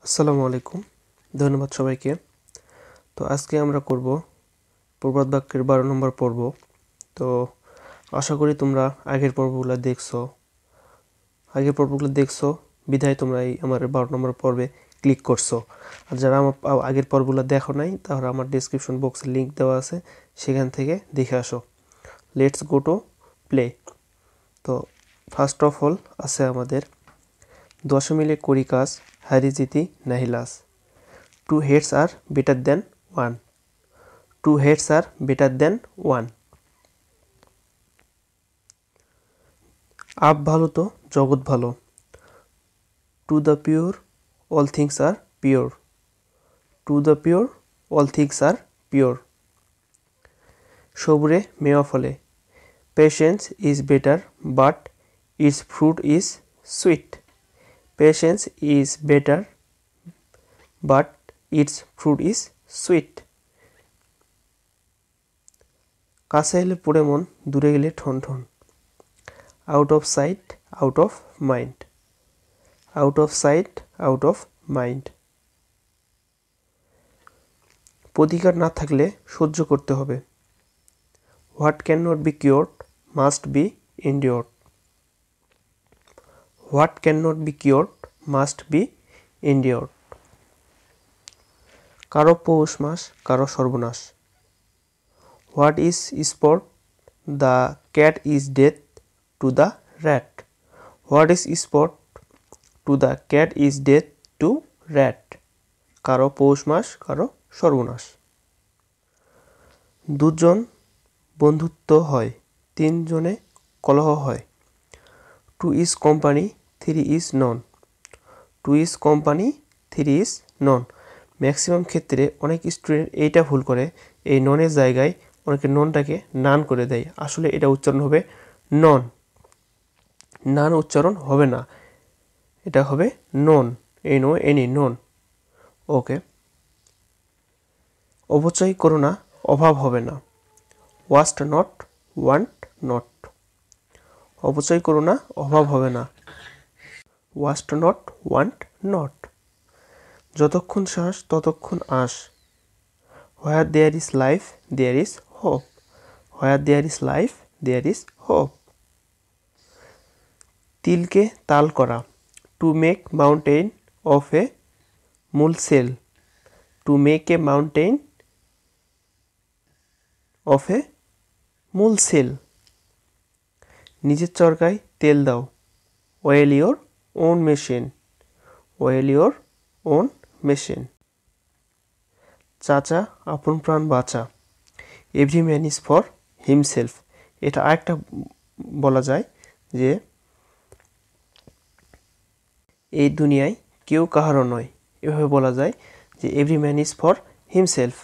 আসসালামু আলাইকুম, ধন্যবাদ সবাইকে। তো আজকে আমরা করব প্রবাদ বাক্যের 12 নম্বর পর্ব। তো আশা করি তোমরা আগের পর্বগুলো দেখছো বিধায় তোমরা এই আমার 12 নম্বর পর্বে ক্লিক করছো। আর যারা আমার আগের পর্বগুলো দেখো নাই তাহলে আমার ডেসক্রিপশন বক্সে লিংক দেওয়া আছে, সেখান থেকে দেখে আসো। Let's go to play. তো ফার্স্ট অফ অল আছে আমাদের 10 মিলে করি কাজ, হারি জিতি নাহি লাজ। Two heads are better than one. Two heads are better than one. Up ভালো তো জগৎ ভালো। To the pure all things are pure. To the pure all things are pure. সবুরে মেওয়া ফলে। Patience is better but its fruit is sweet. Patience is better but its fruit is sweet. কাছে এলে পড়ে মন, দূরে গেলে ঠন ঠন। Out of sight, out of mind. Out of sight, out of mind. প্রতিকার না থাকলে সহ্য করতে হবে। What cannot be cured must be endured. What cannot be cured must be endured. কারো পৌষ মাস, কারো সর্বনাশ। What is sport? The cat is death to the rat. What is sport? To the cat is death to rat. কারো পৌষ মাস, কারো সর্বনাশ। দুজন বন্ধুত্ব হয়, তিনজনে কলহ হয়। Two is company, three is none. Two is company, three is none. Maximum ক্ষেত্রে অনেক স্টুডেন্ট এইটা ভুল করে, এই ননের জায়গায় অনেকে ননটাকে নান করে দেয়। আসলে এটা উচ্চারণ হবে নন, নান উচ্চারণ হবে না, এটা হবে নন, NONE, নন। ওকে। অপচয় করো না, অভাব হবে না। Waste not, want not. অপচয় করো না, অভাব হবে না। Waste not, want not. যতক্ষণ শ্বাস ততক্ষণ আস। Where there is life there is hope. Where there is life there is hope. তিলকে তাল করা। To make mountain of a molehill. To make a mountain of a molehill. নিজের চরকায় তেল দাও। Oil your own machine. Oil your own machine. চাচা আপন প্রাণ বাঁচা। Every man is for himself. এটা আরেকটা বলা যায় যে এই দুনিয়ায় কেউ কাহারও নয়, এভাবে বলা যায় যে every man is for himself.